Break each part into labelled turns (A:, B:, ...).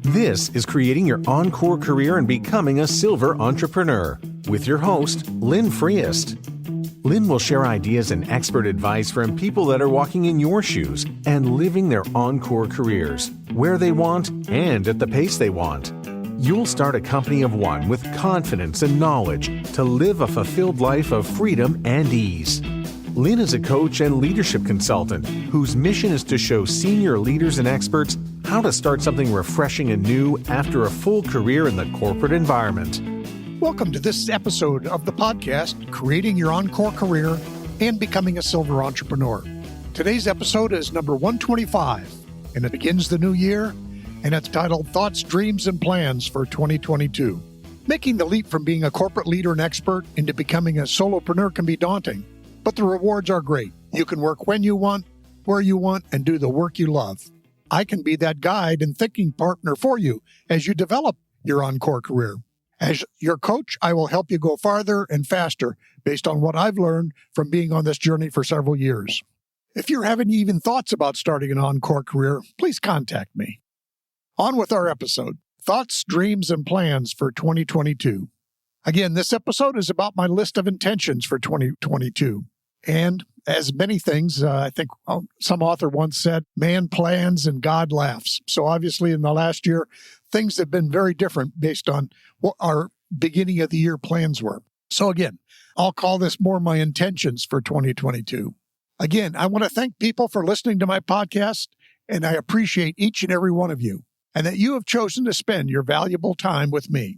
A: This is Creating Your Encore Career and Becoming a Silver Entrepreneur with your host, Lynn Freest. Lynn will share ideas and expert advice from people that are walking in your shoes and living their encore careers, where they want and at the pace they want. You'll start a company of one with confidence and knowledge to live a fulfilled life of freedom and ease. Lynn is a coach and leadership consultant whose mission is to show senior leaders and experts how to start something refreshing and new after a full career in the corporate environment.
B: Welcome to this episode of the podcast, Creating Your Encore Career and Becoming a Silver Entrepreneur. Today's episode is number 125, and it begins the new year, and it's titled Thoughts, Dreams, and Plans for 2022. Making the leap from being a corporate leader and expert into becoming a solopreneur can be daunting, but the rewards are great. You can work when you want, where you want, and do the work you love. I can be that guide and thinking partner for you as you develop your encore career. As your coach, I will help you go farther and faster based on what I've learned from being on this journey for several years. If you're having even thoughts about starting an encore career, please contact me. On with our episode, Thoughts, Dreams, and Plans for 2022. Again, this episode is about my list of intentions for 2022. And as many things, I think some author once said, man plans and God laughs. So obviously in the last year, things have been very different based on what our beginning of the year plans were. So again, I'll call this more my intentions for 2022. Again, I want to thank people for listening to my podcast, and I appreciate each and every one of you, and that you have chosen to spend your valuable time with me.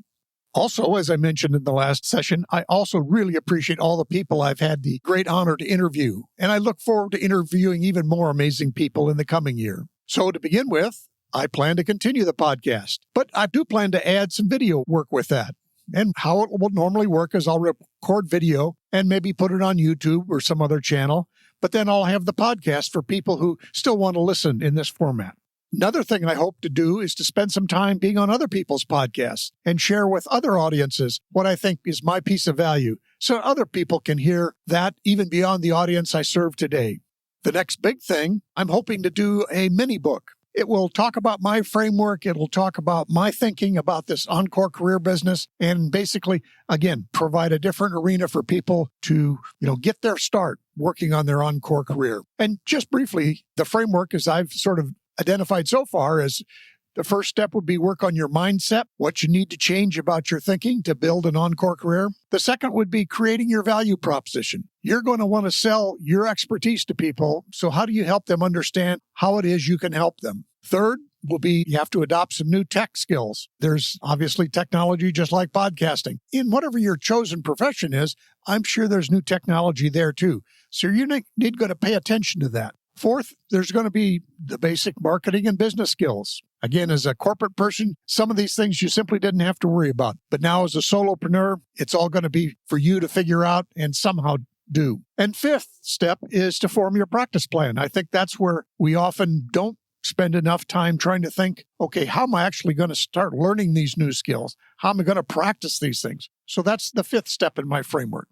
B: Also, as I mentioned in the last session, I also really appreciate all the people I've had the great honor to interview, and I look forward to interviewing even more amazing people in the coming year. So to begin with, I plan to continue the podcast, but I do plan to add some video work with that. And how it will normally work is I'll record video and maybe put it on YouTube or some other channel, but then I'll have the podcast for people who still want to listen in this format. Another thing I hope to do is to spend some time being on other people's podcasts and share with other audiences what I think is my piece of value so other people can hear that even beyond the audience I serve today. The next big thing, I'm hoping to do a mini book. It will talk about my framework. It will talk about my thinking about this encore career business and basically, again, provide a different arena for people to, get their start working on their encore career. And just briefly, the framework, as I've sort of identified so far, as the first step would be work on your mindset, what you need to change about your thinking to build an encore career. The second would be creating your value proposition. You're going to want to sell your expertise to people. So how do you help them understand how it is you can help them? Third will be you have to adopt some new tech skills. There's obviously technology just like podcasting. In whatever your chosen profession is, I'm sure there's new technology there too. So you need to pay attention to that. Fourth, there's going to be the basic marketing and business skills. Again, as a corporate person, some of these things you simply didn't have to worry about. But now as a solopreneur, it's all going to be for you to figure out and somehow do. And fifth step is to form your practice plan. I think that's where we often don't spend enough time trying to think, okay, how am I actually going to start learning these new skills? How am I going to practice these things? So that's the fifth step in my framework.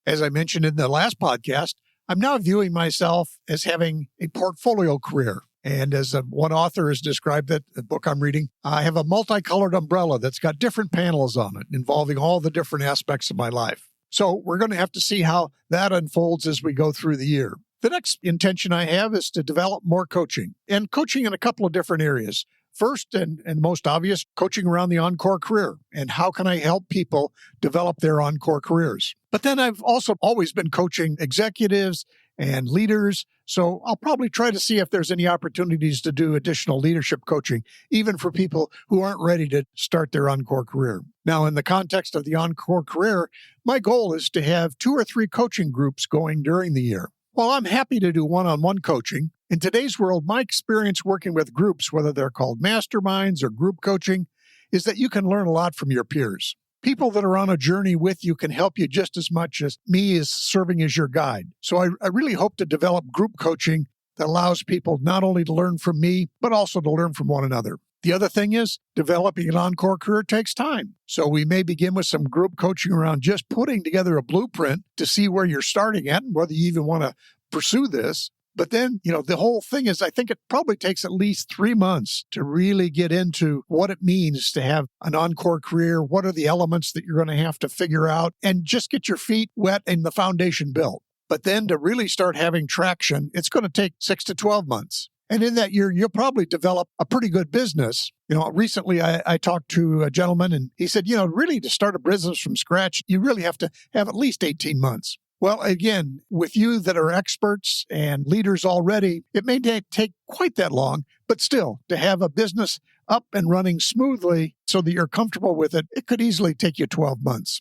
B: As I mentioned in the last podcast, I'm now viewing myself as having a portfolio career. And as one author has described it, the book I'm reading, I have a multicolored umbrella that's got different panels on it involving all the different aspects of my life. So we're going to have to see how that unfolds as we go through the year. The next intention I have is to develop more coaching, and coaching in a couple of different areas. First and most obvious, coaching around the encore career and how can I help people develop their encore careers. But then I've also always been coaching executives and leaders, so I'll probably try to see if there's any opportunities to do additional leadership coaching, even for people who aren't ready to start their encore career. Now, in the context of the encore career, my goal is to have 2 or 3 coaching groups going during the year. While I'm happy to do one-on-one coaching, in today's world, my experience working with groups, whether they're called masterminds or group coaching, is that you can learn a lot from your peers. People that are on a journey with you can help you just as much as me is serving as your guide. So I really hope to develop group coaching that allows people not only to learn from me, but also to learn from one another. The other thing is developing an encore career takes time. So we may begin with some group coaching around just putting together a blueprint to see where you're starting at and whether you even want to pursue this. But then, the whole thing is, I think it probably takes at least 3 months to really get into what it means to have an encore career. What are the elements that you're going to have to figure out and just get your feet wet and the foundation built. But then to really start having traction, it's going to take 6 to 12 months. And in that year, you'll probably develop a pretty good business. Recently I talked to a gentleman and he said, really to start a business from scratch, you really have to have at least 18 months. Well, again, with you that are experts and leaders already, it may take quite that long, but still, to have a business up and running smoothly so that you're comfortable with it, it could easily take you 12 months.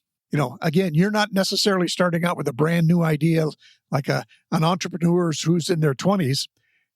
B: Again, you're not necessarily starting out with a brand new idea like an entrepreneur who's in their 20s.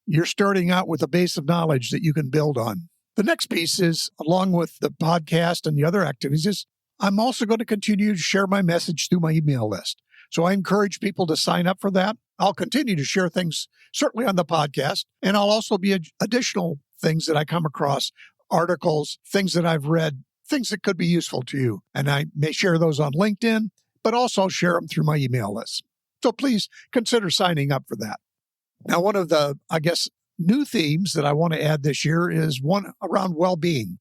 B: You're starting out with a base of knowledge that you can build on. The next piece is, along with the podcast and the other activities, is I'm also going to continue to share my message through my email list. So I encourage people to sign up for that. I'll continue to share things, certainly on the podcast, and I'll also be additional things that I come across, articles, things that I've read, things that could be useful to you. And I may share those on LinkedIn, but also share them through my email list. So please consider signing up for that. Now, one of the, new themes that I want to add this year is one around well-being.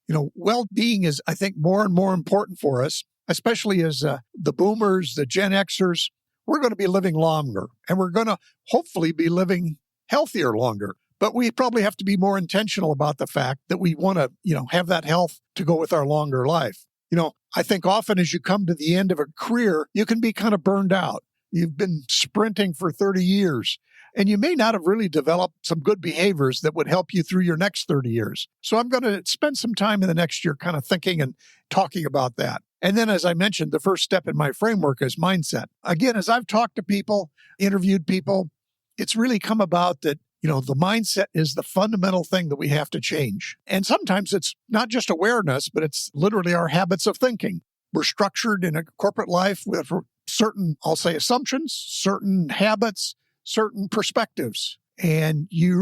B: Well-being is, I think, more and more important for us, especially as the boomers, the Gen Xers. We're going to be living longer, and we're going to hopefully be living healthier longer. But we probably have to be more intentional about the fact that we want to, have that health to go with our longer life. I think often as you come to the end of a career, you can be kind of burned out. You've been sprinting for 30 years, and you may not have really developed some good behaviors that would help you through your next 30 years. So I'm going to spend some time in the next year kind of thinking and talking about that. And then, as I mentioned, the first step in my framework is mindset. Again, as I've talked to people, interviewed people, it's really come about that, the mindset is the fundamental thing that we have to change. And sometimes it's not just awareness, but it's literally our habits of thinking. We're structured in a corporate life with certain, I'll say, assumptions, certain habits, certain perspectives. And you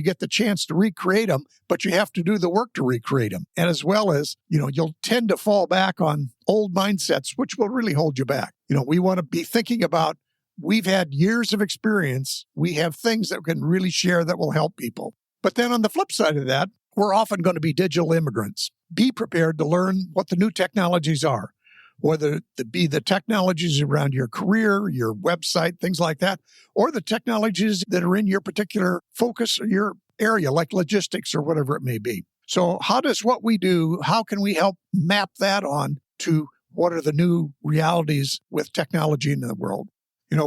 B: get the chance to recreate them, but you have to do the work to recreate them. And as well as, you'll tend to fall back on old mindsets, which will really hold you back. We want to be thinking about, we've had years of experience. We have things that we can really share that will help people. But then on the flip side of that, we're often going to be digital immigrants. Be prepared to learn what the new technologies are, whether it be the technologies around your career, your website, things like that, or the technologies that are in your particular focus or your area, like logistics or whatever it may be. So how can we help map that on to what are the new realities with technology in the world?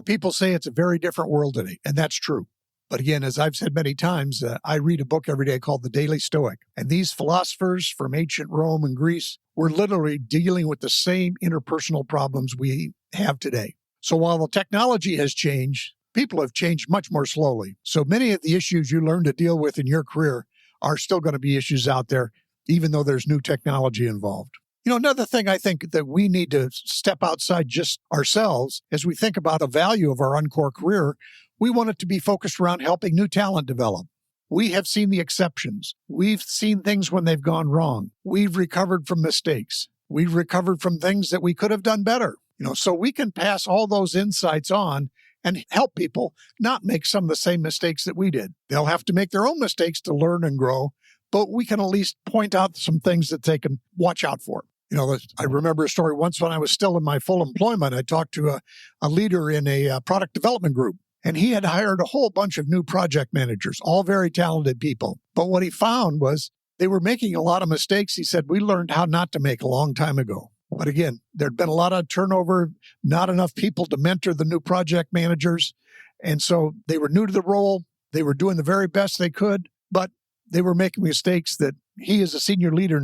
B: People say it's a very different world today, and that's true. But again, as I've said many times, I read a book every day called The Daily Stoic. And these philosophers from ancient Rome and Greece were literally dealing with the same interpersonal problems we have today. So while the technology has changed, people have changed much more slowly. So many of the issues you learn to deal with in your career are still going to be issues out there, even though there's new technology involved. Another thing I think that we need to step outside just ourselves as we think about the value of our Encore career. We want it to be focused around helping new talent develop. We have seen the exceptions. We've seen things when they've gone wrong. We've recovered from mistakes. We've recovered from things that we could have done better. So we can pass all those insights on and help people not make some of the same mistakes that we did. They'll have to make their own mistakes to learn and grow, but we can at least point out some things that they can watch out for. I remember a story once when I was still in my full employment. I talked to a leader in a product development group, and he had hired a whole bunch of new project managers, all very talented people. But what he found was they were making a lot of mistakes. He said, we learned how not to make a long time ago. But again, there'd been a lot of turnover, not enough people to mentor the new project managers. And so they were new to the role. They were doing the very best they could, but they were making mistakes that he as a senior leader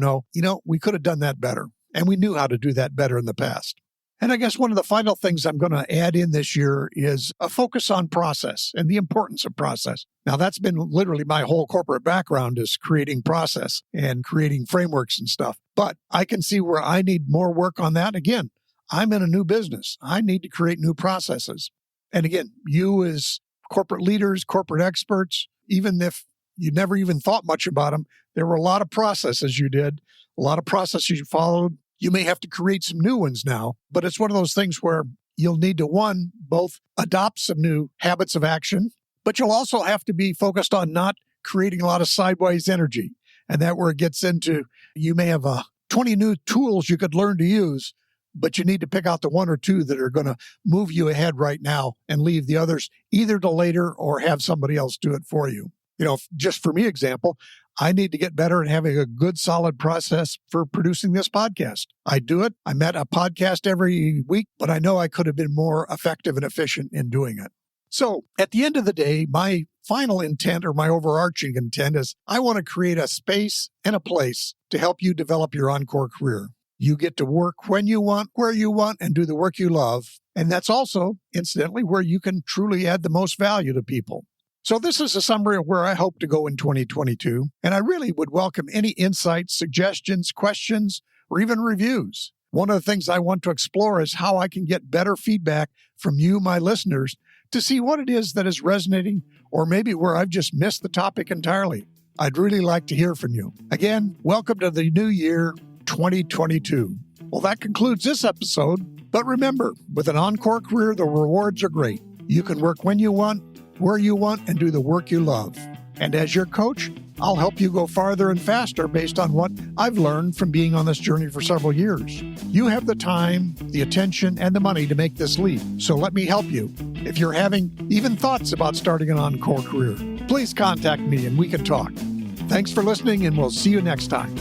B: we could have done that better. And we knew how to do that better in the past. And I guess one of the final things I'm going to add in this year is a focus on process and the importance of process. Now, that's been literally my whole corporate background is creating process and creating frameworks and stuff. But I can see where I need more work on that. Again, I'm in a new business. I need to create new processes. And again, you as corporate leaders, corporate experts, even if you never even thought much about them, there were a lot of processes you did, a lot of processes you followed. You may have to create some new ones now, but it's one of those things where you'll need to, both adopt some new habits of action, But you'll also have to be focused on not creating a lot of sideways energy. And that where it gets into, you may have 20 new tools you could learn to use, but you need to pick out the one or two that are going to move you ahead right now and leave the others either to later or have somebody else do it for you. Just for me example, I need to get better at having a good, solid process for producing this podcast. I do it. I met a podcast every week, but I know I could have been more effective and efficient in doing it. So at the end of the day, my final intent or my overarching intent is I want to create a space and a place to help you develop your Encore career. You get to work when you want, where you want, and do the work you love. And that's also, incidentally, where you can truly add the most value to people. So this is a summary of where I hope to go in 2022. And I really would welcome any insights, suggestions, questions, or even reviews. One of the things I want to explore is how I can get better feedback from you, my listeners, to see what it is that is resonating or maybe where I've just missed the topic entirely. I'd really like to hear from you. Again, welcome to the new year, 2022. Well, that concludes this episode. But remember, with an Encore career, the rewards are great. You can work when you want, where you want, and do the work you love. And as your coach, I'll help you go farther and faster based on what I've learned from being on this journey for several years. You have the time, the attention, and the money to make this leap. So let me help you. If you're having even thoughts about starting an Encore career, please contact me and we can talk. Thanks for listening, and we'll see you next time.